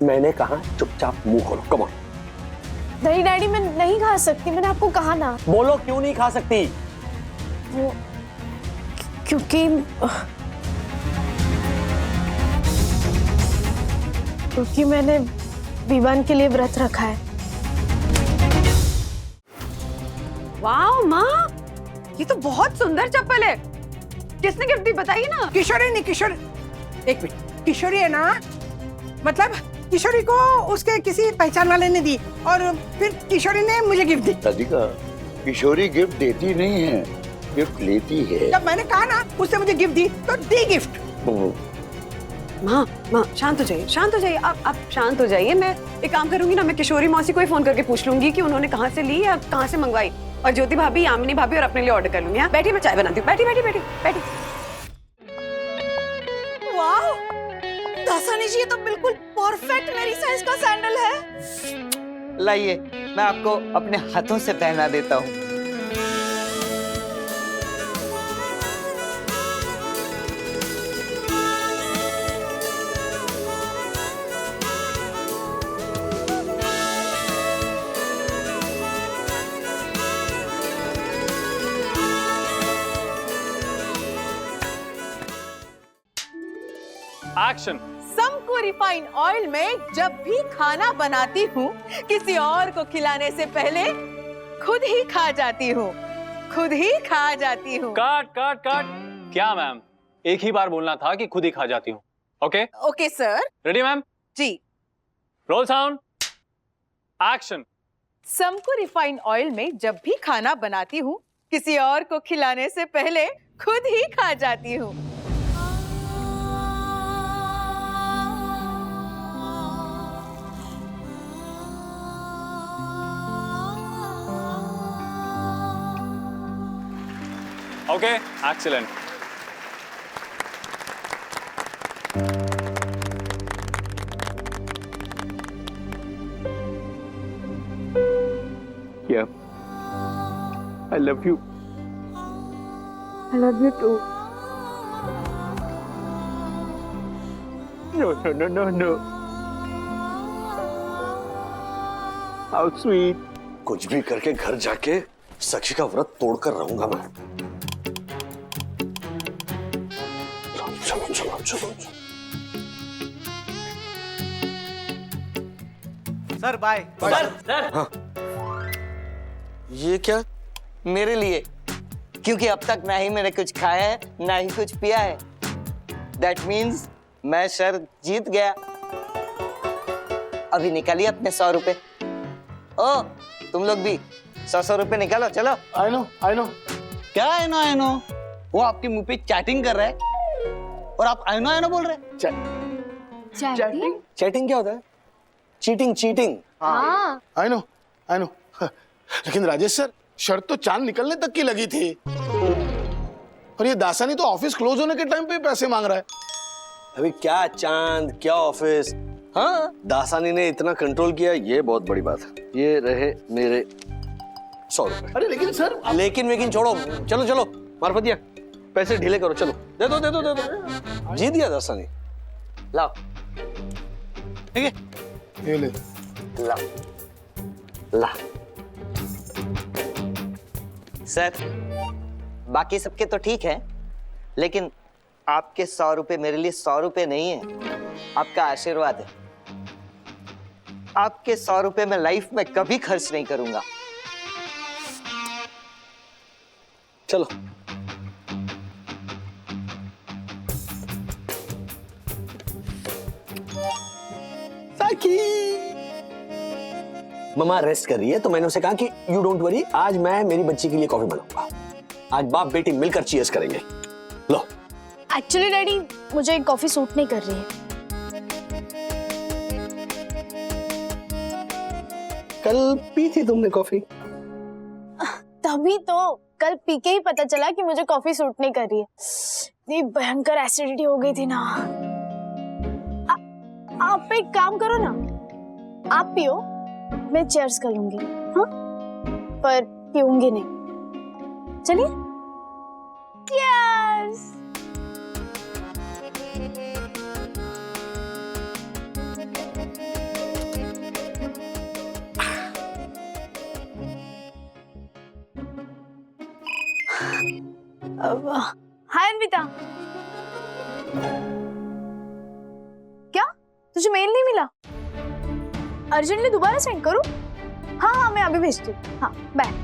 मैंने कहा चुपचाप मुंह खोलो, कम ऑन। नहीं डैडी, मैं नहीं खा सकती, मैंने आपको कहा ना। बोलो क्यों नहीं खा सकती? वो क्योंकि मैंने विवान के लिए व्रत रखा है। वाह माँ, ये तो बहुत सुंदर चप्पल है। किसने गिफ्ट दी बताइए ना। किशोरी नहीं, किशोर एक मिनट, किशोरी है ना, मतलब किशोरी को उसके किसी पहचान वाले ने दी और फिर किशोरी ने मुझे गिफ्ट दी। राधिका, किशोरी गिफ्ट देती नहीं है, गिफ्ट लेती है। जब मैंने कहा ना उसने मुझे गिफ्ट दी तो दी गिफ्ट। माँ माँ शांत हो जाइए, शांत हो जाइए, आप शांत हो जाइए। मैं एक काम करूंगी ना, मैं किशोरी मौसी को ही फोन करके पूछ लूंगी कि उन्होंने कहाँ से ली या कहाँ से मंगवाई, और ज्योति भाभी, यामिनी भाभी और अपने लिए ऑर्डर कर लूंगी। हाँ बैठी, मैं चाय बनाती हूँ। बैठी बैठी बैठी बैठी। वाह दासानी जी, ये तो बिल्कुल परफेक्ट मेरी साइज का सैंडल है। लाइए, मैं आपको अपने हाथों से पहना देता हूँ। एक्शन। समको रिफाइंड ऑयल में जब भी खाना बनाती हूँ, किसी और को खिलाने से पहले खुद ही खा जाती हूँ, खुद ही खा जाती हूँ। काट काट काट। क्या मैम, एक ही बार बोलना था कि खुद ही खा जाती हूँ। Okay okay sir. Ready ma'am? जी। Roll sound, action. समको रिफाइंड ऑयल में जब भी खाना बनाती हूँ, किसी और को खिलाने से पहले खुद ही खा जाती हूँ। Okay excellent. Yeah. I love you. I love you too. No, no, no, no, no. How sweet. कुछ भी करके घर जाके साक्षी का व्रत तोड़कर रहूंगा मैं। चलो चलो चलो। Sir bye. सर हाँ। ये क्या? मेरे लिए, क्योंकि अब तक ना ही मैंने कुछ खाया है ना ही कुछ पिया है। दैट मीन्स मैं सर जीत गया। अभी निकालिए अपने 100 रुपए। ओ तुम लोग भी 100 रुपए निकालो, चलो। आई नो क्या आई नो? वो आपके मुंह पे चैटिंग कर रहा है और आप आई नो बोल रहे हैं। चैटिंग? चैटिंग क्या होता है? चीटिंग। हाँ। आई नो लेकिन राजेश सर, शर्त तो चांद निकलने तक की लगी थी और ये दासानी तो ऑफिस क्लोज होने के टाइम पे पैसे मांग रहा है। अभी क्या चांद, क्या ऑफिस। हाँ, दासानी ने इतना कंट्रोल किया, ये बहुत बड़ी बात है। ये रहे मेरे 100 रुपए। अरे लेकिन सर लेकिन छोड़ो, चलो मार्फतिया, पैसे ढीले करो, चलो दे दो। जीत गया दासानी। लाओ, ठीक है, ये ले। ला। सर बाकी सबके तो ठीक है, लेकिन आपके 100 रुपए मेरे लिए 100 रुपए नहीं है, आपका आशीर्वाद है। आपके 100 रुपए मैं लाइफ में कभी खर्च नहीं करूंगा। चलो। मम्मा रेस्ट कर रही है तो मैंने उसे कहा कि यू डोंट वरी, आज मैं मेरी बच्ची के लिए कॉफी बनाऊंगा। आज बाप बेटी मिलकर चीयर्स करेंगे। लो। एक्चुअली डैडी, मुझे कॉफी सूट नहीं कर रही है। कल पी थी तुमने कॉफी? तभी तो कल पी के ही पता चला कि मुझे कॉफी सूट नहीं कर रही है। इतनी भयंकर एसिडिटी हो गई थी ना। आप एक काम करो ना, आप पियो, मैं चीयर्स कर लूंगी। हाँ, पर पीऊंगी नहीं। चलिए, चीयर्स। हाय अन्विता। क्या तुझे मेल नहीं मिला? अर्जेंटली दोबारा सेंड करूं? हाँ हाँ मैं अभी भेजती हूँ। हाँ बाय।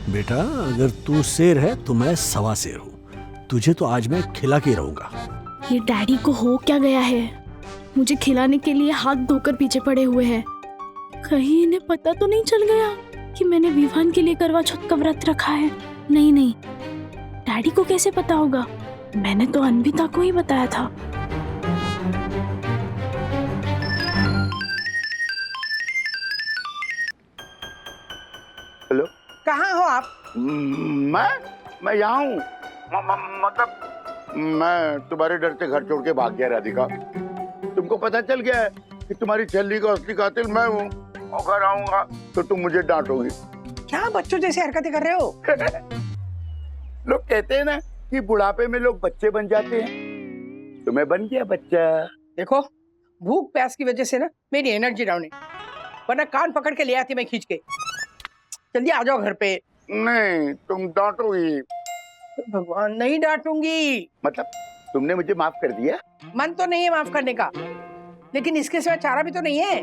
बेटा अगर तू शेर है तो मैं सवा शेर हूँ। तुझे तो आज मैं खिला के रहूंगा। ये डैडी को हो क्या गया है? मुझे खिलाने के लिए हाथ धोकर पीछे पड़े हुए हैं। कहीं इन्हें पता तो नहीं चल गया कि मैंने विवान के लिए करवा चौथ का व्रत रखा है? नहीं नहीं, डैडी को कैसे पता होगा? मैंने तो अन्विता को ही बताया था। हेलो, कहाँ हो आप? मैं यहाँ हूँ। मतलब मैं तुम्हारे डर से घर छोड़ के भाग गया राधिका। तुमको पता चल गया है कि तुम्हारी छल्ली का असली कातिल मैं हूँ। अगर आऊंगा तो तुम मुझे डांटोगी। क्या बच्चों जैसी हरकतें कर रहे हो? लोग कहते हैं ना कि बुढ़ापे में लोग बच्चे बन जाते हैं, तो मैं बन गया बच्चा। देखो, भूख प्यास की वजह से ना मेरी एनर्जी डाउन है, वरना कान पकड़ के ले आती मैं खींच के। जल्दी आ जाओ घर पे। नहीं, तुम डांटोगी। भगवान, नहीं डांटूंगी। मतलब तुमने मुझे माफ कर दिया? मन तो नहीं है माफ करने का, लेकिन इसके सिवा चारा भी तो नहीं है।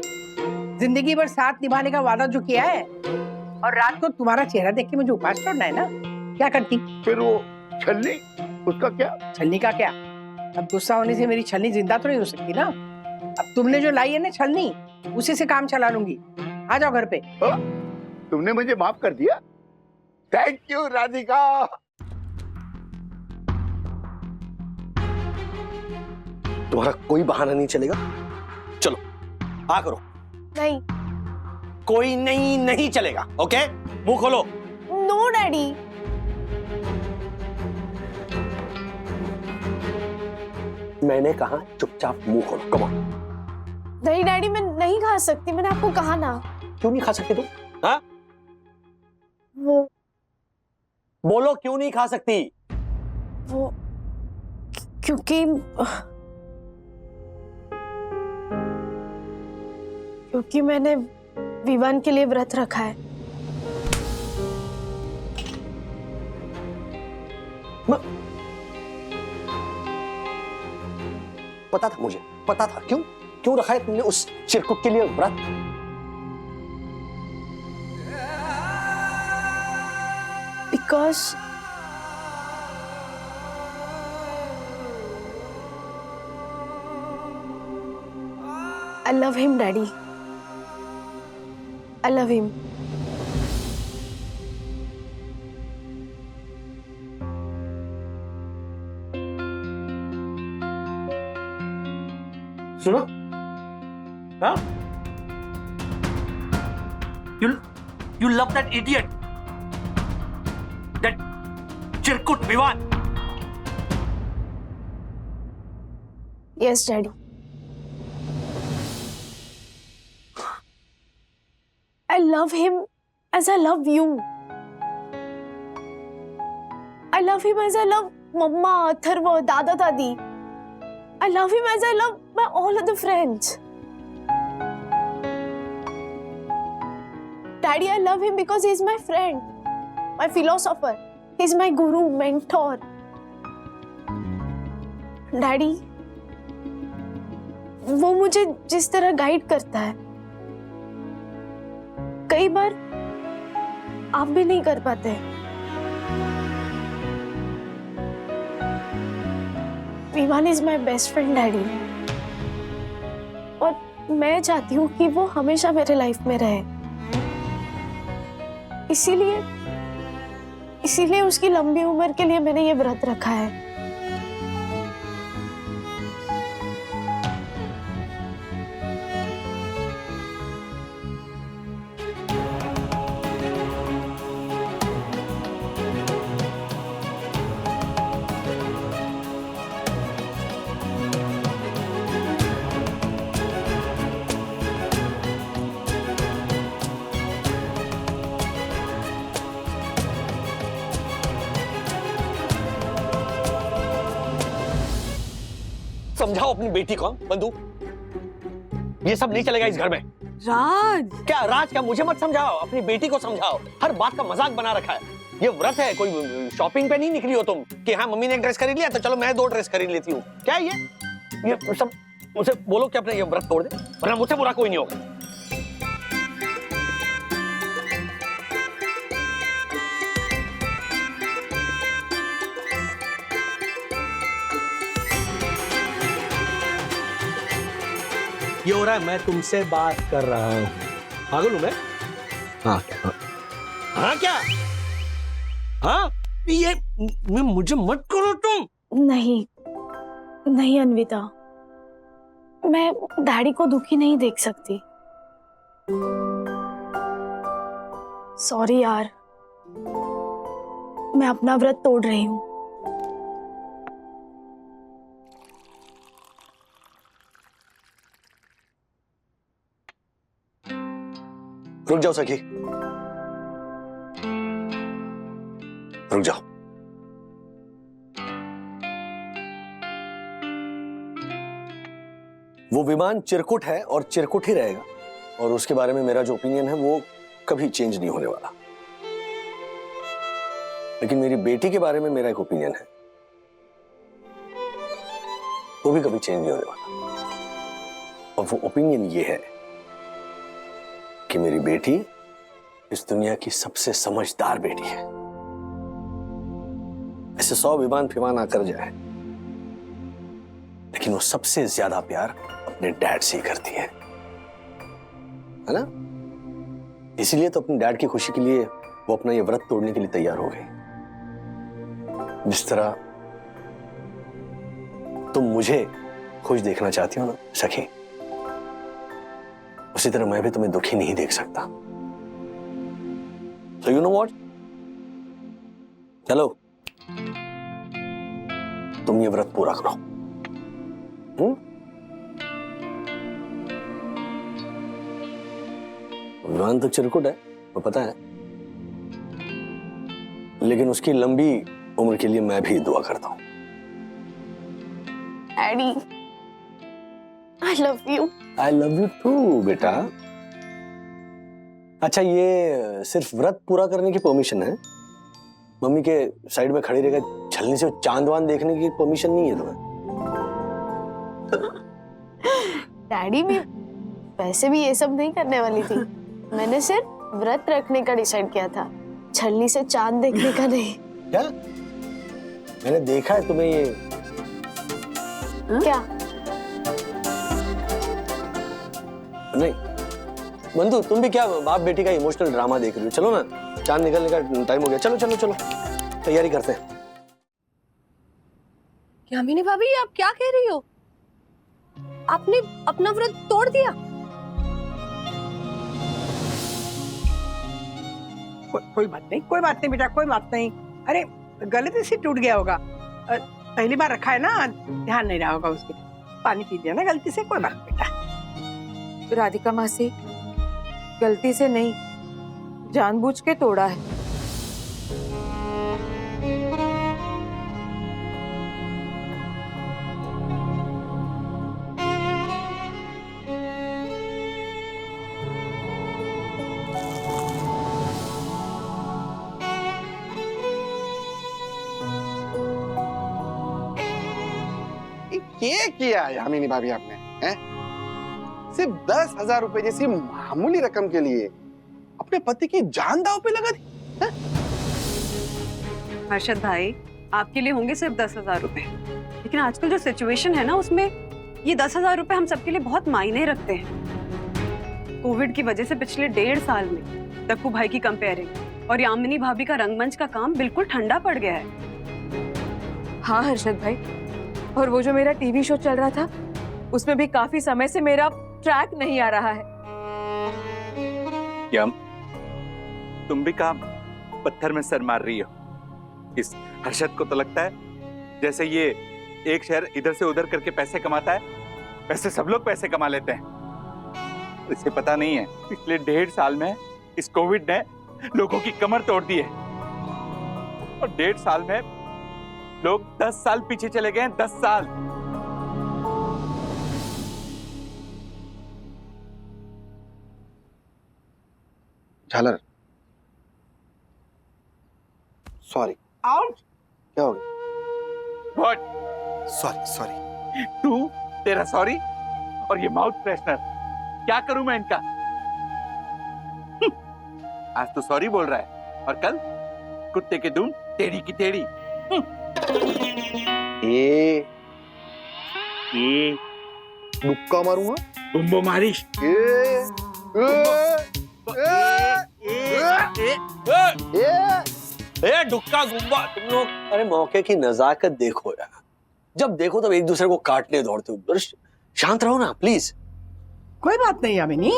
जिंदगी भर साथ निभाने का वादा जो किया है, और रात को तुम्हारा चेहरा देख के मुझे उपास छोड़ना है ना, क्या करती? फिर वो छलनी, उसका क्या? छलनी का क्या? अब गुस्सा होने से मेरी छलनी जिंदा तो नहीं हो सकती ना। अब तुमने जो लाई है ना छलनी, उसी से काम चला लूंगी। आ जाओ घर पे। तुमने मुझे माफ कर दिया? Thank you Radhika. तुम्हारा कोई बहाना नहीं चलेगा। चलो आ करो। नहीं। कोई नहीं चलेगा। ओके, मुंह खोलो। No daddy. मैंने कहा चुपचाप मुंह खोलो। Come on. नहीं डैडी, मैं नहीं खा सकती, मैंने आपको कहा ना। क्यों नहीं खा सकती तुम? हाँ, वो बोलो क्यों नहीं खा सकती? वो क्योंकि मैंने विवान के लिए व्रत रखा है। पता था, मुझे पता था। क्यों रखा है तुमने उस चिरकुट के लिए व्रत? Because I love him, Daddy. I love him. सुनो, हाँ? You love that idiot, that Chirkut Vivan. Yes, Daddy. I love him as I love you. I love him as I love Mama, Atharva, Dada, Dadi. I love him as I love my all other friends. Daddy, I love him because he's my friend, my philosopher. He's my guru, mentor. Daddy, वो मुझे जिस तरह guide करता है, कई बार आप भी नहीं कर पाते। Vivaan is my best friend daddy, और मैं चाहती हूँ कि वो हमेशा मेरे लाइफ में रहे। इसीलिए उसकी लंबी उम्र के लिए मैंने ये व्रत रखा है। समझाओ अपनी बेटी को। बंधु, ये सब नहीं चलेगा इस घर में। राज, क्या राज? क्या मुझे मत समझाओ, अपनी बेटी को समझाओ। हर बात का मजाक बना रखा है। ये व्रत है, कोई शॉपिंग पे नहीं निकली हो तुम कि हाँ मम्मी ने एक ड्रेस खरीद लिया तो चलो मैं 2 ड्रेस खरीद लेती हूँ। क्या है ये सब? मुझे बोलो कि अपने ये व्रत तोड़ दे, वरना मुझसे बुरा कोई नहीं होगा। ये हो रहा है, मैं तुमसे बात कर रहा हूँ। पागल हूँ मैं? हाँ क्या? हाँ क्या? हाँ ये मुझे मत करो तुम। नहीं नहीं अन्विता, मैं डैडी को दुखी नहीं देख सकती। सॉरी यार, मैं अपना व्रत तोड़ रही हूँ। रुक जाओ सखी, रुक जाओ। वो विमान चिरकुट है और चिरकुट ही रहेगा, और उसके बारे में मेरा जो ओपिनियन है वो कभी चेंज नहीं होने वाला। लेकिन मेरी बेटी के बारे में मेरा एक ओपिनियन है, वो भी कभी चेंज नहीं होने वाला। और वो ओपिनियन ये है कि मेरी बेटी इस दुनिया की सबसे समझदार बेटी है। ऐसे 100 विमान फिमान आकर जाए, लेकिन वो सबसे ज्यादा प्यार अपने डैड से ही करती है ना? इसीलिए तो अपने डैड की खुशी के लिए वो अपना ये व्रत तोड़ने के लिए तैयार हो गई। जिस तरह तुम मुझे खुश देखना चाहती हो ना सखी, उसी तरह मैं भी तुम्हें दुखी नहीं देख सकता। So you know what? चलो, तुम ये व्रत पूरा करो। विमान तो चिरकुट है, वो पता है, लेकिन उसकी लंबी उम्र के लिए मैं भी दुआ करता हूं। Daddy, I love you. I love you too, बेटा। अच्छा, ये सिर्फ व्रत पूरा करने की परमिशन है? मम्मी के साइड में खड़ी रहकर छलनी से चांद वांद देखने की परमिशन नहीं है तुम्हें? डैडी भी वैसे भी ये सब नहीं करने वाली थी। मैंने सिर्फ व्रत रखने का डिसाइड किया था, छलनी से चांद देखने का नहीं। क्या? मैंने देखा है तुम्हें ये। क्या? नहीं बंधु, तुम भी क्या बाप बेटी का इमोशनल ड्रामा देख रही हो? चलो ना, चांद निकलने का टाइम हो गया। चलो चलो चलो, तैयारी करते हैं। यामिनी भाभी, आप क्या कह रही हो? आपने अपना व्रत तोड़ दिया? कोई बात नहीं, कोई बात नहीं बेटा, कोई बात नहीं। अरे गलती से टूट गया होगा, पहली बार रखा है ना, ध्यान नहीं रहा होगा उसके, पानी पी दिया ना गलती से, कोई बात बेटा। राधिका मासी, गलती से नहीं, जानबूझ के तोड़ा है। ये किया यामिनी भाभी आपने, हैं? सिर्फ 10,000 रुपए जैसी मामूली रकम के लिए अपने पति की जान दांव पे लगा दी। हर्षद भाई, आपके लिए होंगे सिर्फ 10,000 रुपए, लेकिन आजकल जो सिचुएशन है ना, उसमें ये 10,000 रुपए हम सबके लिए बहुत मायने रखते हैं। कोविड की वजह से पिछले 1.5 साल में दक्कू भाई की कंपेयरिंग और यामिनी भाभी का रंगमंच का काम बिल्कुल ठंडा पड़ गया है। हाँ हर्षद भाई, और वो जो मेरा टीवी शो चल रहा था, उसमें भी काफी समय से मेरा ट्रैक नहीं आ रहा है। यम, तुम भी काम पत्थर में सर मार रही हो। इस हर्षद को तो लगता है जैसे ये एक शहर इधर से उधर करके पैसे कमाता है, वैसे सब लोग पैसे कमा लेते हैं। इसे पता नहीं है पिछले 1.5 साल में इस कोविड ने लोगों की कमर तोड़ दी है, और 1.5 साल में लोग 10 साल पीछे चले गए हैं। 10 साल। झालर सॉरी। आउट। क्या हो गया? व्हाट? Sorry sorry. तू, तेरा सॉरी और ये माउथ फ्रेशनर, क्या करूं मैं इनका? आज तो सॉरी बोल रहा है और कल कुत्ते के दून टेढ़ी की टेढ़ी। ए मुक्का मारूंगा। बुम्बो मारिश। ए डुक्का गुम्बा, तुम लोग अरे मौके की नजाकत देखो यार। जब देखो तब एक दूसरे को काटने दौड़ते हो। शांत रहो ना प्लीज। कोई बात नहीं यामिनी,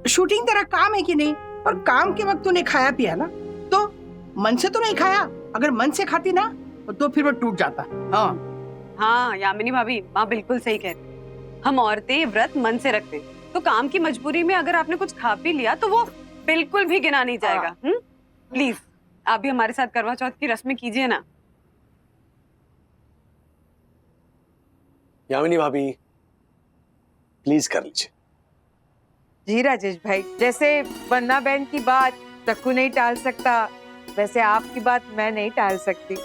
शूटिंग तेरा काम है कि नहीं, और काम के वक्त तूने खाया पिया ना, तो मन से तो नहीं खाया। अगर मन से खाती ना तो फिर वो टूट जाता। हाँ हाँ यामिनी भाभी, माँ बिल्कुल सही कह रही। हम औरतें व्रत मन से रखते, तो काम की मजबूरी में अगर आपने कुछ खा पी लिया तो वो बिल्कुल भी गिना नहीं जाएगा। प्लीज आप भी हमारे साथ करवा चौथ की रस्में कीजिए ना। यामिनी भाभी प्लीज कर लीजिए। जी राजेश भाई, जैसे वंदना बहन की बात तक्कू नहीं टाल सकता, वैसे आपकी बात मैं नहीं टाल सकती।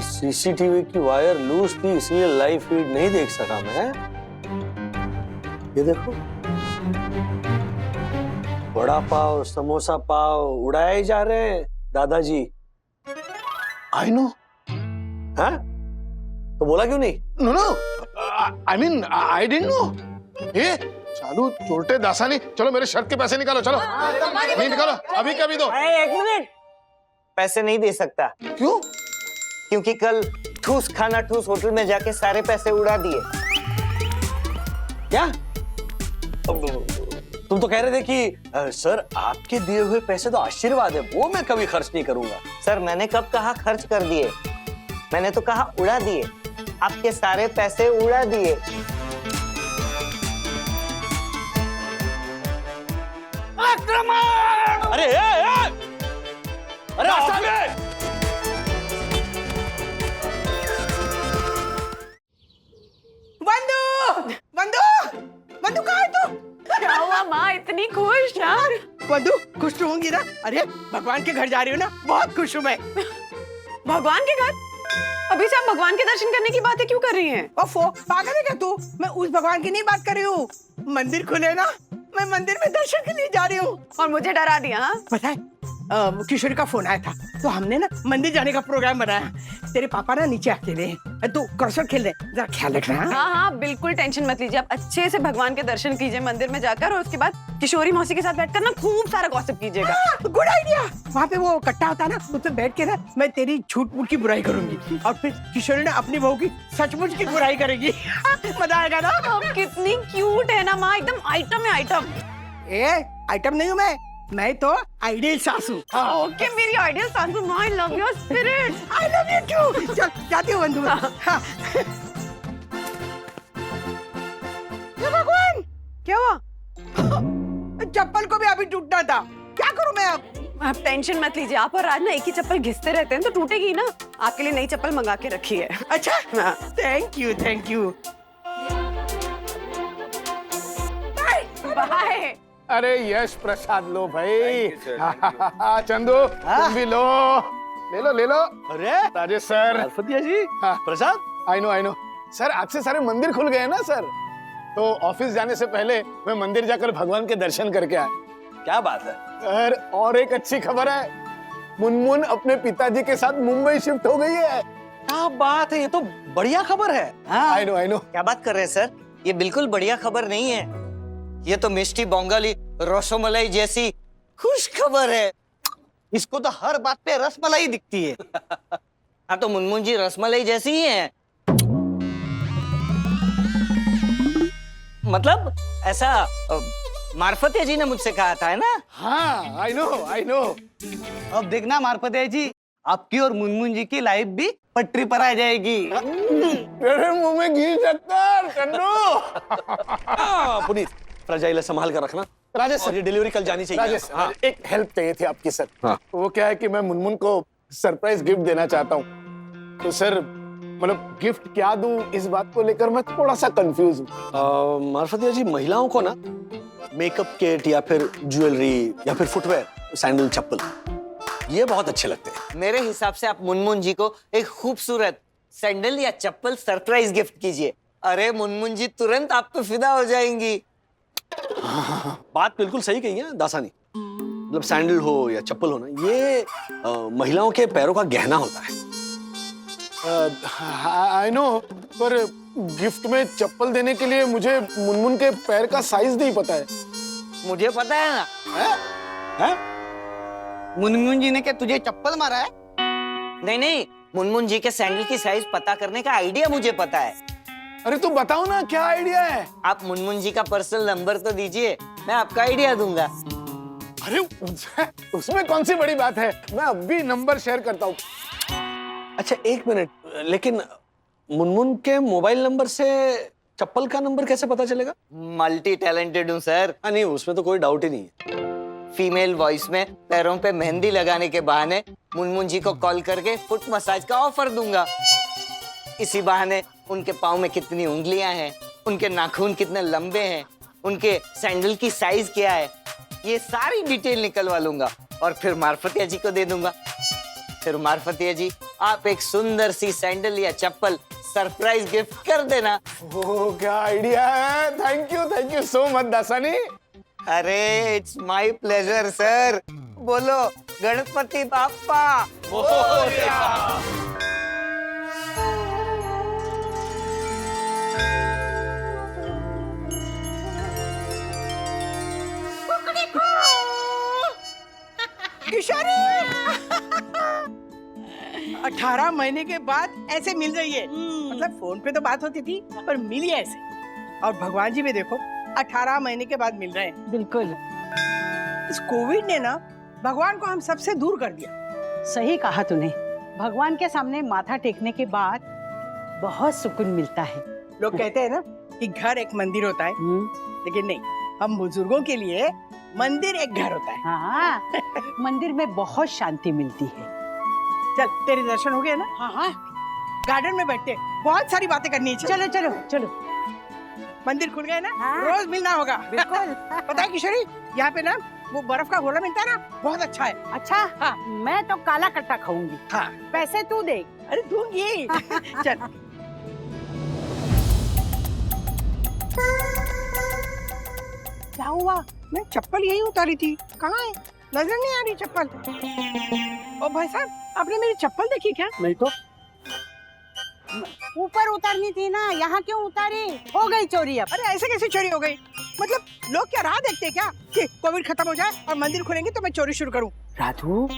सीसीटीवी की वायर लूज थी इसलिए लाइव फीड नहीं देख सका मैं। ये देखो, बड़ा पाव समोसा पाव उड़ाए जा रहे हैं दादाजी। I know. हाँ तो बोला क्यों नहीं? No no, I mean I didn't know. ये चालू चोरटे दासानी, चलो मेरे शर्ट के पैसे निकालो, चलो नहीं निकालो अभी कभी दो। एक मिनट, पैसे नहीं दे सकता। क्यों? क्योंकि कल ठूस खाना ठूस होटल में जाके सारे पैसे उड़ा दिए। क्या? तुम तो कह रहे थे कि सर आपके दिए हुए पैसे तो आशीर्वाद है, वो मैं कभी खर्च नहीं करूंगा। सर मैंने कब कहा खर्च कर दिए? मैंने तो कहा उड़ा दिए। आपके सारे पैसे उड़ा दिए। अरे अरे वंदू, वंदू, वंदू कहाँ है तू? क्या हुआ माँ, इतनी खुश? वंदू खुश तो होंगी ना? अरे भगवान के घर जा रही हो ना? बहुत खुश हूँ मैं। भगवान के घर? अभी से आप भगवान के दर्शन करने की बातें क्यों कर रही हैं? ओफो, पागल है क्या तू? मैं उस भगवान की नहीं बात कर रही हूँ। मंदिर खुले ना, मैं मंदिर में दर्शन के लिए जा रही हूँ। और मुझे डरा दिया? हाँ पता है, किशोरी का फोन आया था, तो हमने ना मंदिर जाने का प्रोग्राम बनाया। तेरे पापा ना नीचे अकेले हैं, तो क्रॉसवर्ड खेल रहे, जरा ख्याल रखना। हाँ हाँ बिल्कुल टेंशन मत लीजिए, आप अच्छे से भगवान के दर्शन कीजिए मंदिर में जाकर, और उसके बाद किशोरी मौसी के साथ बैठकर ना खूब सारा गॉसिप कीजिएगा। Good idea. वहाँ पे वो कट्टा होता है ना, उस पे बैठ के ना मैं तेरी झूठ मूठ की बुराई करूंगी, और फिर किशोरी ना अपनी बहू की सचमुच की बुराई करेगी। मजा आएगा ना? आप कितनी क्यूट है ना माँ, एकदम आइटम है आइटम। ए आइटम नहीं हूँ मैं तो आइडियल सासू। ओके मेरी आइडियल सासू माँ, I love your spirit. I love you too. चल जाती हूँ बंधु। भगवान, क्या हुआ? चप्पल को भी अभी टूटना था, क्या करूँ मैं अब? आप टेंशन मत लीजिए, आप और राज ना एक ही चप्पल घिसते रहते हैं तो टूटेगी ना। आपके लिए नई चप्पल मंगा के रखी है। अच्छा thank you thank you. Bye. अरे यश प्रसाद लो भाई। चंदू तुम भी लो, ले लो ले लो। अरे राजेश सर। मार्फतिया जी, हाँ। प्रसाद। आई नो सर, आज से सारे मंदिर खुल गए हैं ना सर, तो ऑफिस जाने से पहले मैं मंदिर जाकर भगवान के दर्शन करके आया। क्या बात है सर, और एक अच्छी खबर है, मुनमुन अपने पिताजी के साथ मुंबई शिफ्ट हो गई है। क्या बात है, ये तो बढ़िया खबर है। I know. क्या बात कर रहे हैं सर? ये बिल्कुल बढ़िया खबर नहीं है, ये तो मिष्टी बंगाली रसमलाई जैसी खुश खबर है। इसको तो हर बात पे रसमलाई दिखती है। हाँ तो मुनमुन जी रसमलाई जैसी ही हैं। मतलब ऐसा मार्फतिया जी ने मुझसे कहा था, है ना? हाँ, आई नो। अब देखना मार्फतिया जी, आपकी और मुनमुन जी की लाइफ भी पटरी पर आ जाएगी। तेरे मुंह में घी शक्कर चन्नू। पुनीत, फ्रजाइल संभाल कर रखना। राजेश सर, और ये डिलीवरी कल जानी चाहिए। राजेश हाँ। एक हेल्प चाहिए थी आपकी सर। हाँ। वो क्या है कि मैं मुनमुन को सरप्राइज गिफ्ट देना चाहता हूँ, तो सर मतलब गिफ्ट क्या दूं इस बात को लेकर मैं थोड़ा सा कंफ्यूज हूँ। मार्फतिया जी, महिलाओं को ना मेकअप किट या फिर ज्वेलरी या फिर फुटवेयर, सैंडल, चप्पल, ये बहुत अच्छे लगते हैं। मेरे हिसाब से आप मुनमुन जी को एक खूबसूरत सैंडल या चप्पल सरप्राइज गिफ्ट कीजिए। अरे मुनमुन जी तुरंत आप पे फिदा हो जाएंगी। बात बिल्कुल सही कही है दासानी। मतलब सैंडल हो या चप्पल हो ना, ये महिलाओं के पैरों का गहना होता है। आई नो, पर गिफ्ट में चप्पल देने के लिए मुझे मुनमुन के पैर का साइज नहीं पता है। मुझे पता है ना। है? मुनमुन जी ने क्या तुझे चप्पल मारा है? नहीं, मुनमुन जी के सैंडल की साइज पता करने का आइडिया मुझे पता है। अरे तू बताओ ना क्या आइडिया है? आप मुनमुन जी का पर्सनल नंबर तो दीजिए, मैं आपका आइडिया दूंगा। अरे उसमें कौन सी बड़ी बात है, मैं अभी नंबर शेयर करता हूँ। अच्छा एक मिनट, लेकिन मुनमुन के मोबाइल नंबर से चप्पल का नंबर कैसे पता चलेगा? मल्टी टैलेंटेड हूँ सर। नहीं, उसमें तो कोई डाउट ही नहीं है। फीमेल वॉइस में पैरों पे मेहंदी लगाने के बहाने मुनमुन जी को कॉल करके फुट मसाज का ऑफर दूंगा। इसी बहाने उनके पाँव में कितनी उंगलियां हैं, उनके नाखून कितने लंबे हैं, उनके सैंडल की साइज क्या है, ये सारी डिटेल निकलवा लूंगा और फिर मार्फतिया जी को दे दूंगा। फिर मार्फतिया जी आप एक सुंदर सी सैंडल या चप्पल सरप्राइज गिफ्ट कर देना। ओह क्या आइडिया है, thank you so much Dasani. अरे इट्स माय प्लेजर सर। बोलो गणपति बाप्पा मोरया। किशोरी 18 महीने के बाद ऐसे मिल रही है। मतलब फोन पे तो बात होती थी, पर मिली ऐसे। और भगवान जी भी देखो 18 महीने के बाद मिल रहे हैं। बिल्कुल। इस कोविड ने ना भगवान को हम सबसे दूर कर दिया। सही कहा तूने। भगवान के सामने माथा टेकने के बाद बहुत सुकून मिलता है। लोग कहते हैं ना कि घर एक मंदिर होता है, लेकिन नहीं, हम बुजुर्गों के लिए मंदिर एक घर होता है। हाँ, मंदिर में बहुत शांति मिलती है। चल तेरे दर्शन हो गए ना? हाँ। गार्डन में बैठते, बहुत सारी बातें करनी है। चलो चलो चलो। मंदिर खुल गए ना? हाँ। रोज मिलना होगा। बिल्कुल। पता है किशोरी, यहाँ पे ना वो बर्फ का गोला मिलता है ना, बहुत अच्छा है। अच्छा। हाँ। मैं तो काला कट्टा खाऊंगी। हाँ। पैसे तू दे। अरे दूंगी। चल। क्या हुआ? मैं चप्पल यही उतारी थी, कहाँ है? नजर नहीं आ रही चप्पल। ओ भाई साहब, आपने मेरी चप्पल देखी क्या? नहीं तो। ऊपर उतारनी थी ना, यहाँ क्यों उतारी? हो गई चोरी अब। अरे ऐसे कैसे चोरी हो गई? मतलब लोग क्या राह देखते हैं क्या कि कोविड खत्म हो जाए और मंदिर खुलेंगे तो मैं चोरी शुरू करूं? राधू,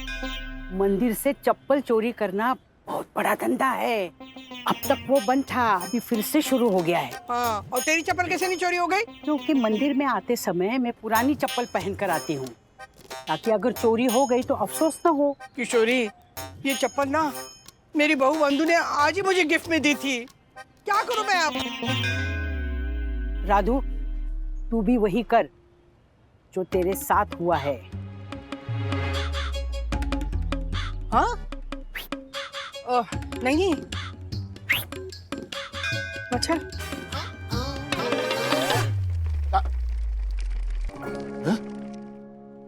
मंदिर से चप्पल चोरी करना बहुत बड़ा धंधा है। अब तक वो बंद था, अभी फिर से शुरू हो गया है। हाँ, और तेरी चप्पल कैसे नहीं चोरी हो गई? क्योंकि मंदिर में आते समय मैं पुरानी चप्पल पहन कर आती हूँ, ताकि अगर चोरी हो गई तो अफसोस न हो। किशोरी, ये चप्पल ना मेरी बहू बंधु ने आज ही मुझे गिफ्ट में दी थी। क्या करूं मैं अब? राधू, तू भी वही कर जो तेरे साथ हुआ है। हाँ? नहीं। अच्छा। हाँ?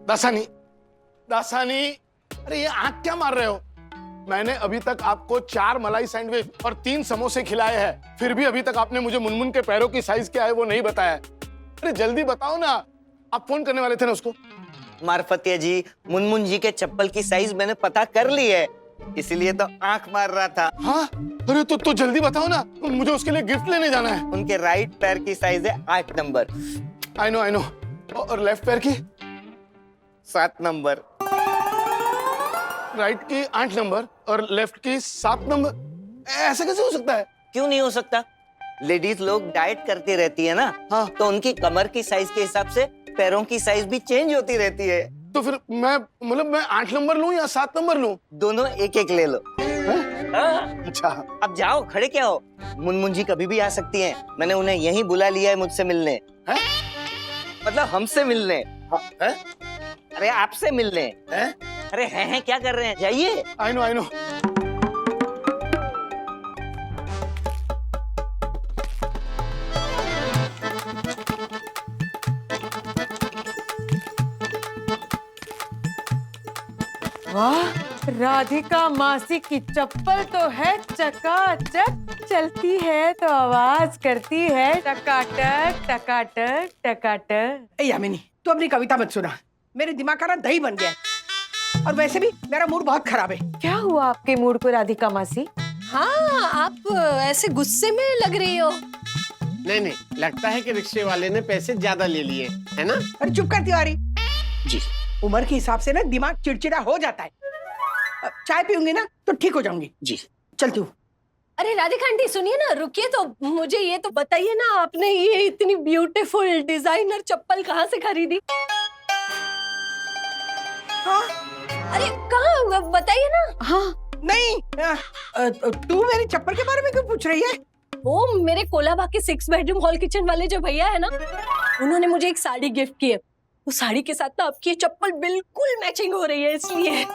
दासानी, दासानी, अरे ये आंख क्या मार रहे हो? मैंने अभी तक आपको 4 मलाई सैंडविच और 3 समोसे खिलाए हैं, फिर भी अभी तक आपने मुझे मुनमुन के पैरों की साइज क्या है वो नहीं बताया। अरे जल्दी बताओ ना, आप फोन करने वाले थे ना उसको। मार्फतिया जी, मुनमुन जी के चप्पल की साइज मैंने पता कर ली है, इसीलिए तो आंख मार रहा था। हाँ, अरे तो जल्दी बताओ ना, मुझे उसके लिए गिफ्ट लेने जाना है। उनके राइट पैर की साइज है 8 नंबर। I know. और लेफ्ट पैर की? 7 नंबर। राइट की 8 नंबर और लेफ्ट की 7 नंबर, ऐसा कैसे हो सकता है? क्यों नहीं हो सकता? लेडीज लोग डाइट करती रहती है ना, हाँ, तो उनकी कमर की साइज के हिसाब से पैरों की साइज भी चेंज होती रहती है। तो फिर मैं 8 नंबर लूं या 7 नंबर लूं? दोनों एक एक ले लो। अच्छा, अब जाओ, खड़े क्या हो? मुनमुन जी कभी भी आ सकती हैं। मैंने उन्हें यहीं बुला लिया है मुझसे मिलने। मतलब हमसे मिलने। है? अरे आपसे मिलने। अरे हैं क्या कर रहे हैं? जाइए। I know. वाह, राधिका मासी की चप्पल तो है चकाचक, चलती है तो आवाज करती है टकाटक टकाटक टकाटक। यामिनी, तू अपनी कविता मत सुना, मेरे दिमाग का ना दही बन गया है। और वैसे भी मेरा मूड बहुत खराब है। क्या हुआ आपके मूड को राधिका मासी? हाँ, आप ऐसे गुस्से में लग रही हो। नहीं, लगता है कि रिक्शे वाले ने पैसे ज्यादा ले लिए, है ना? अरे चुप कर तिवारी जी। उम्र के हिसाब से ना दिमाग चिड़चिड़ा हो जाता है। चाय पीऊंगी ना तो ठीक हो जाऊंगी। जी, चलती हूँ। अरे राधिका आंटी सुनिए ना, रुकिए तो मुझे ये तो बताइए ना, आपने ये इतनी ब्यूटीफुल डिजाइनर चप्पल कहाँ से खरीदी? हाँ? अरे कहाँ, बताइए ना। हाँ नहीं, तू मेरी चप्पल के बारे में क्यों पूछ रही है? वो मेरे कोलाबा के 6 बेडरूम हॉल किचन वाले जो भैया है ना, उन्होंने मुझे एक साड़ी गिफ्ट की है। उस साड़ी के साथ ना आपकी ये चप्पल बिल्कुल मैचिंग हो रही है, इसलिए।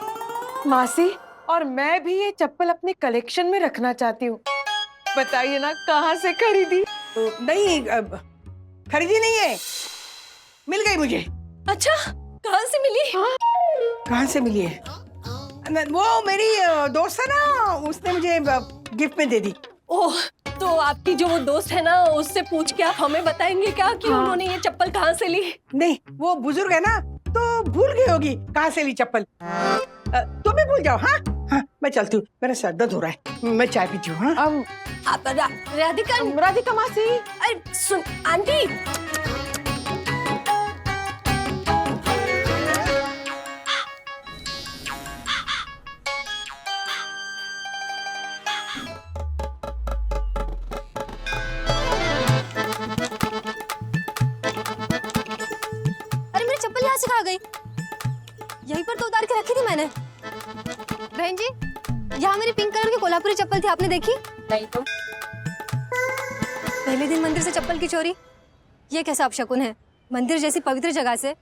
मासी, और मैं भी ये चप्पल अपने कलेक्शन में रखना चाहती हूँ। बताइए ना कहाँ से खरीदी? नहीं, खरीदी नहीं है, मिल गई मुझे। अच्छा, कहाँ से मिली? कहाँ से मिली है? वो मेरी दोस्त है ना, उसने मुझे गिफ्ट में दे दी। ओह, तो आपकी जो वो दोस्त है ना, उससे पूछ के आप हमें बताएंगे क्या कि उन्होंने ये चप्पल कहाँ से ली? नहीं, वो बुजुर्ग है ना, तो भूल गई होगी कहाँ से ली चप्पल। तुम भी भूल जाओ। हाँ, मैं चलती हूँ, मेरा सर दर्द हो रहा है, मैं चाय पीती हूँ। हाँ, राधिका मासी। अरे सुन आंटी, यहाँ से कहाँ गई? यहीं पर तो उतार के रखी थी मैंने। बहन जी, यहाँ मेरी पिंक कलर की कोल्हापुरी चप्पल थी, आपने देखी? नहीं तो। पहले दिन मंदिर से चप्पल की चोरी, ये कैसा अपशकुन है? मंदिर जैसी पवित्र जगह से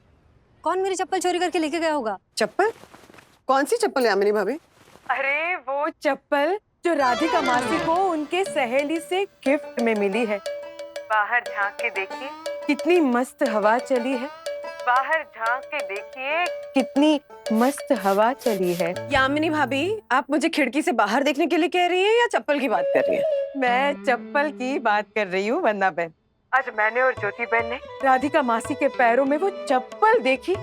कौन मेरी चप्पल चोरी करके लेके गया होगा? चप्पल? कौन सी चप्पल है यामिनी भाभी? अरे वो चप्पल जो राधिका मासी को उनके सहेली से गिफ्ट में मिली है। बाहर झांक के देखिए कितनी मस्त हवा चली है। बाहर झांक के देखिए कितनी मस्त हवा चली है। यामिनी भाभी, आप मुझे खिड़की से बाहर देखने के लिए कह रही हैं या चप्पल की बात कर रही हैं? मैं चप्पल की बात कर रही हूँ वंदना बहन। आज मैंने और ज्योति बहन ने राधिका मासी के पैरों में वो चप्पल देखी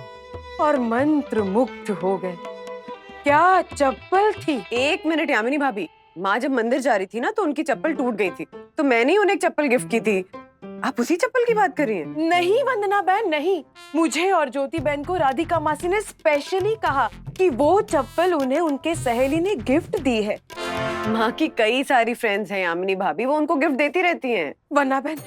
और मंत्र मुग्ध हो गए। क्या चप्पल थी! 1 मिनट यामिनी भाभी, माँ जब मंदिर जा रही थी ना तो उनकी चप्पल टूट गई थी, तो मैंने ही उन्हें एक चप्पल गिफ्ट की थी। आप उसी चप्पल की बात कर रही हैं? नहीं वंदना बहन, नहीं। मुझे और ज्योति बहन को राधिका मासी ने स्पेशली कहा कि वो चप्पल उन्हें उनके सहेली ने गिफ्ट दी है। माँ की कई सारी फ्रेंड्स हैं यामिनी भाभी, वो उनको गिफ्ट देती रहती हैं। वंदना बहन,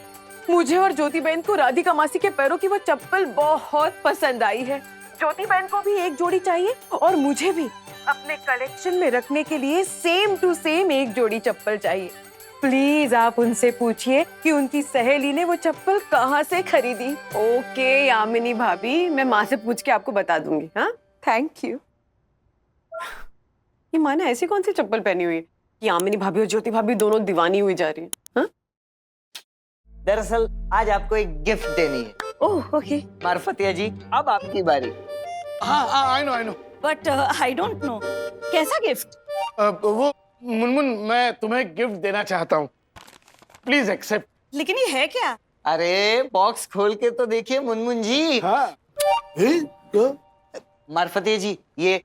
मुझे और ज्योति बहन को राधिका मासी के पैरों की वो चप्पल बहुत पसंद आई है। ज्योति बहन को भी एक जोड़ी चाहिए और मुझे भी अपने कलेक्शन में रखने के लिए सेम टू सेम एक जोड़ी चप्पल चाहिए। प्लीज आप उनसे पूछिए कि उनकी सहेली ने वो चप्पल कहाँ से खरीदी। ओके यामिनी भाभी, मैं माँ से पूछ के आपको बता दूंगी। हाँ, थैंक यू। ये माँ ने ऐसी कौन सी चप्पल पहनी हुई है कि यामिनी भाभी और ज्योति भाभी दोनों दीवानी हुई जा रही है? हाँ? दरअसल आज आपको एक गिफ्ट देनी है। Oh okay. मार्फतिया जी, अब आपकी बारी। हाँ I know but I don't know कैसा गिफ्ट? वो मुनमुन, मैं तुम्हें गिफ्ट देना चाहता हूँ, प्लीज एक्सेप्ट। लेकिन ये है क्या? अरे बॉक्स खोल के तो देखिए मुनमुन जी। हाँ मार्फते जी, ये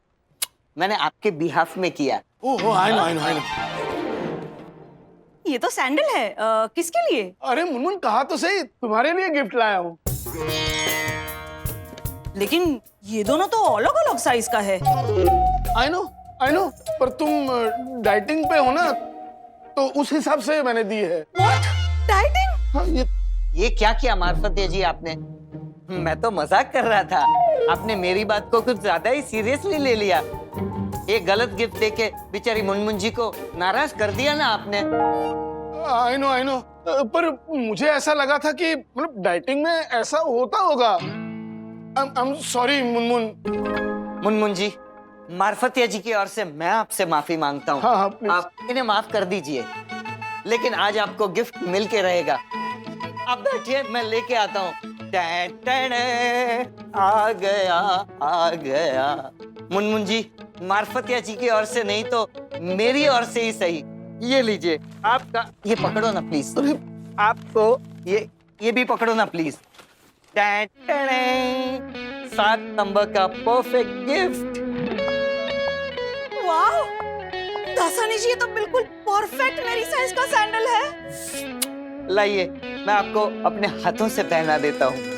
मैंने आपके बिहाफ में किया। ओह आई नो। ये तो सैंडल है, किसके लिए? अरे मुनमुन, कहा तो सही, तुम्हारे लिए गिफ्ट लाया हूँ। लेकिन ये दोनों तो अलग अलग साइज का है। आई नो, पर तुम डाइटिंग पे हो ना, तो उस हिसाब से मैंने दी है। डाइटिंग? हाँ, ये क्या किया मार्फते जी आपने? मैं तो मजाक कर रहा था, आपने मेरी बात को कुछ ज्यादा ही सीरियसली ले लिया। एक गलत गिफ्ट देके बेचारी मुनमुन जी को नाराज कर दिया ना आपने। आई नो, पर मुझे ऐसा लगा था कि मतलब डाइटिंग में ऐसा होता होगा। I'm sorry मुनमुन जी, मार्फतिया जी की ओर से मैं आपसे माफी मांगता हूँ। हाँ, please। आप इन्हें माफ कर दीजिए, लेकिन आज आपको गिफ्ट मिल के रहेगा। आप बैठिए, मैं लेके आता हूँ। आ गया। मुनमुन जी, मार्फतिया जी की ओर से नहीं तो मेरी ओर से ही सही, ये लीजिए आपका। ये पकड़ो ना प्लीज, आपको ये भी पकड़ो ना प्लीज। 7 नंबर का परफेक्ट गिफ्ट। वाह दासानी जी, ये तो बिल्कुल परफेक्ट मेरी साइज का सैंडल है। लाइए, मैं आपको अपने हाथों से पहना देता हूँ।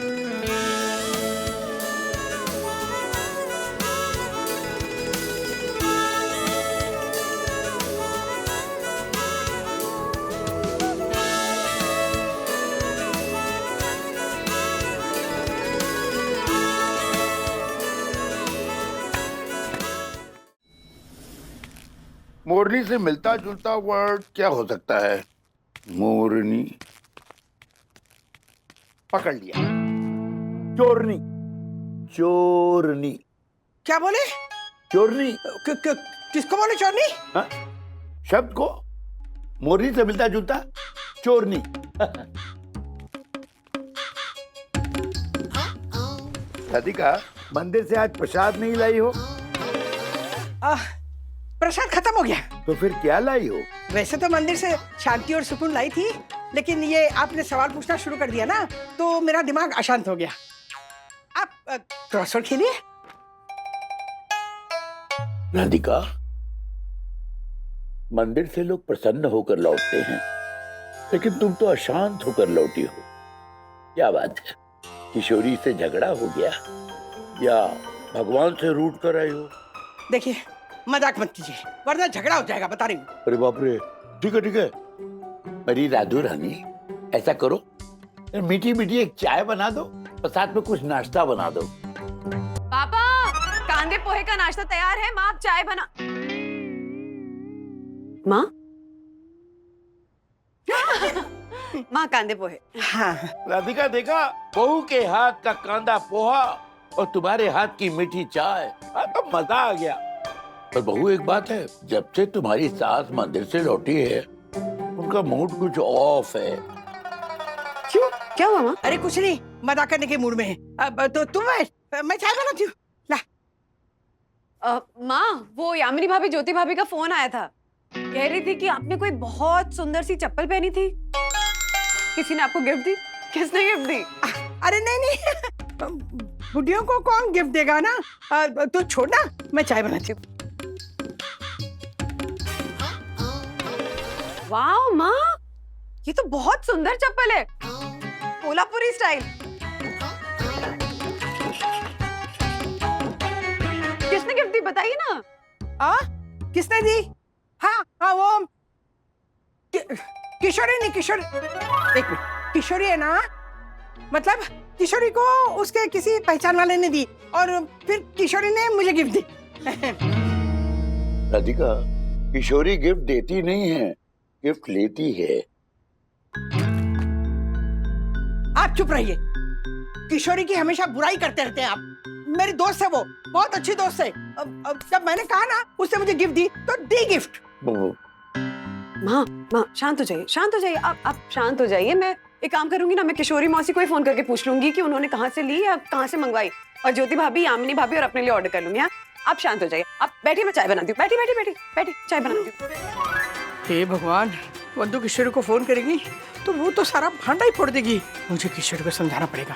मोरनी से मिलता जुलता वर्ड क्या हो सकता है? मोरनी, पकड़ लिया। चोरनी। चोरनी। क्या बोले? चोरनी। किसको बोले चोरनी? हाँ? शब्द को मोरनी से मिलता जुलता चोरनी। राधिका, मंदिर से आज प्रसाद नहीं लाई हो? प्रसाद खत्म हो गया। तो फिर क्या लाई हो? वैसे तो मंदिर से शांति और सुकून लाई थी, लेकिन ये आपने सवाल पूछना शुरू कर दिया ना, तो मेरा दिमाग अशांत हो गया। आप क्रॉसवर्ड खेलिए। राधिका, मंदिर से लोग प्रसन्न होकर लौटते हैं, लेकिन तुम तो अशांत होकर लौटी हो। क्या बात है? किशोरी से झगड़ा हो गया या भगवान से रूठ कर आई हो? देखिए, मजाक मत कीजिए, वरना झगड़ा हो जाएगा, बता रही हूँ। अरे बाप रे, ठीक है। मेरी राधू रानी, ऐसा करो, मीठी मीठी एक चाय बना दो और साथ में कुछ नाश्ता बना दो। पापा, कांदे पोहे का नाश्ता तैयार है, माँ आप चाय बना। माँ माँ कांदे पोहे। हाँ। राधिका, देखा, बहू के हाथ का कांदा पोहा और तुम्हारे हाथ की मीठी चाय, तो मजा आ गया। पर बहू, एक बात है, जब से तुम्हारी सास मंदिर से लौटी है, उनका मूड कुछ ऑफ है। क्यों? क्या हुआ माँ? अरे कुछ नहीं, मजाक करने के मूड में है। अब तो तुम मैं चाय बनाती हूँ। ला। माँ, वो यामिनी भाभी, ज्योति भाभी का फोन आया था, कह रही थी कि आपने कोई बहुत सुंदर सी चप्पल पहनी थी, किसी ने आपको गिफ्ट दी। किसने गिफ्ट दी? अरे नहीं, बुढ़ियों को कौन गिफ्ट देगा ना। तो छोड़ना, मैं चाय बनाती हूँ। वाह माँ, ये तो बहुत सुंदर चप्पल है, कोल्हापुरी स्टाइल। किसने गिफ्ट दी बताइए ना। किसने दी? हाँ वो किशोरी ने। किशोरी, एक मिनट, किशोरी है ना, मतलब किशोरी को उसके किसी पहचान वाले ने दी और फिर किशोरी ने मुझे गिफ्ट दी। राधिका, किशोरी गिफ्ट देती नहीं है, गिफ्ट लेती है। आप चुप रहिए। किशोरी की हमेशा बुराई करते रहते हैं आप। मेरी दोस्त है, वो बहुत अच्छी दोस्त है। अब जब मैंने कहा ना उसने मुझे गिफ्ट दी, तो दी गिफ्ट। माँ शांत हो जाइए, शांत हो जाइए, आप शांत हो जाइए। मैं एक काम करूंगी ना, मैं किशोरी मौसी को ही फोन करके पूछ लूंगी कि उन्होंने कहाँ से ली या कहाँ से मंगवाई, और ज्योति भाभी, यामिनी भाभी और अपने लिए ऑर्डर कर लूंगी। हाँ, आप शांत हो जाइए, आप बैठिए, मैं चाय बनाती हूँ। बैठी बैठी बैठी बैठी, चाय बनाती हूँ। हे भगवान, वंदू किशोरी को फोन करेगी तो वो तो सारा भांडा ही फोड़ देगी। मुझे किशोरी को समझाना पड़ेगा।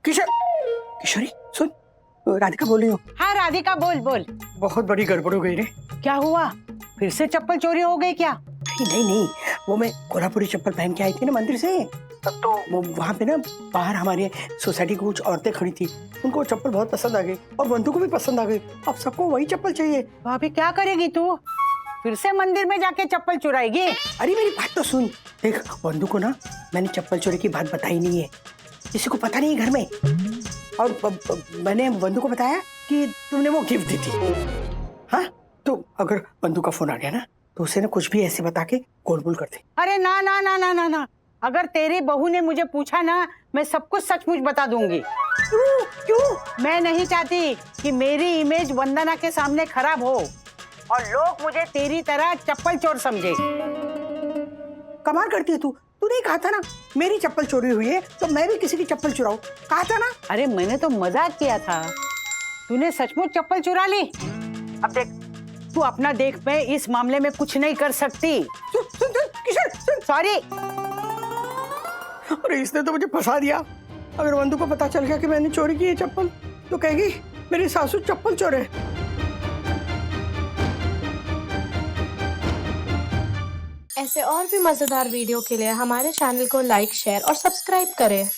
किशोरी सुन, राधिका बोल रही हो। हाँ राधिका, बोल बोल। बहुत बड़ी गड़बड़ हो गई रे। क्या हुआ? फिर से चप्पल चोरी हो गई क्या? नहीं, वो मैं कोल्हापुरी चप्पल पहन के आई थी ना मंदिर से, तो वो वहाँ पे ना बाहर हमारे सोसाइटी की कुछ औरतें खड़ी थी, उनको वो चप्पल बहुत पसंद आ गई और बंधु को भी पसंद आ गई। अब सबको वही चप्पल चाहिए। भाभी क्या करेगी तू? फिर से मंदिर में जाके चप्पल चुराएगी? अरे मेरी बात तो सुन, देख बंधु को ना मैंने चप्पल चोरी की बात बताई नहीं है, किसी को पता नहीं है घर में। और मैंने बंधु को बताया कि तुमने वो गिफ्ट दी थी। हाँ, तो अगर बंधु का फोन आ गया ना तो उसे ना कुछ भी ऐसे बता के गोलमोल कर दे। अरे ना ना ना ना ना ना, अगर तेरी बहू ने मुझे पूछा ना, मैं सब कुछ सचमुच बता दूंगी। क्यों? मैं नहीं चाहती कि मेरी इमेज वंदना के सामने खराब हो और लोग मुझे तेरी तरह चप्पल चोर समझे। कमाल करती है तू। तूने कहा था ना मेरी चप्पल चोरी हुई है तो मैं भी किसी की चप्पल चुराऊं, कहा था ना। अरे मैंने तो मजाक किया था, तूने सचमुच चप्पल चुरा ली। अब देख, तू अपना देख, मैं इस मामले में कुछ नहीं कर सकती। सॉरी। अरे इसने तो मुझे फंसा दिया। अगर बंधु को पता चल गया कि मैंने चोरी की है चप्पल तो कहेगी मेरी सासू चप्पल चोर है। ऐसे और भी मजेदार वीडियो के लिए हमारे चैनल को लाइक, शेयर और सब्सक्राइब करें।